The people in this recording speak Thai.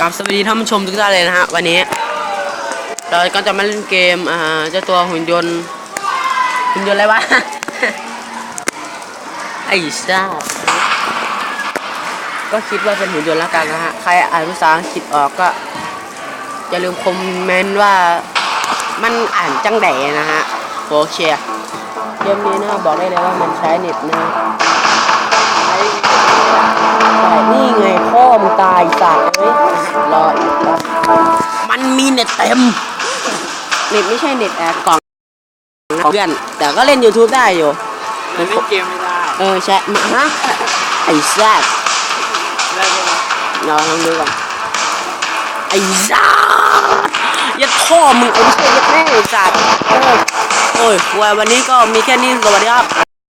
กับสวัสดีท่านผู้ชมทุกท่านเลยนะฮะวันนี้เราก็จะมาเล่นเกมเจ้าตัวหุ่นยนต์อะไรวะ ไอ้ซ่าก็คิดว่าเป็นหุ่นยนต์แล้วกันนะฮะใครอ่านภาษาอังกฤษออกก็อย่าลืมคอมเมนต์ว่ามันอ่านจังไดนะฮะโอเคเกมนี้นะบอกได้เลยว่ามันใช้เน็ตนะนี่ไงพ่อมึงตายสัตว์เฮ้ยรออีกครับมันมีเน็ตเต็มเน็ตไม่ใช่เน็ตกล่องเพื่อนแต่ก็เล่น YouTube ได้อยู่เล่นเกมไม่ได้ใช่มาฮะไอ้แซ่บได้ไหมลองดูก่อนไอ้ซ่ายัดพ่อมึงไอ้ไม่ใช่ยัดแม่ไอ้สัตว์โอ้ยวันนี้ก็มีแค่นี้สวัสดีครับ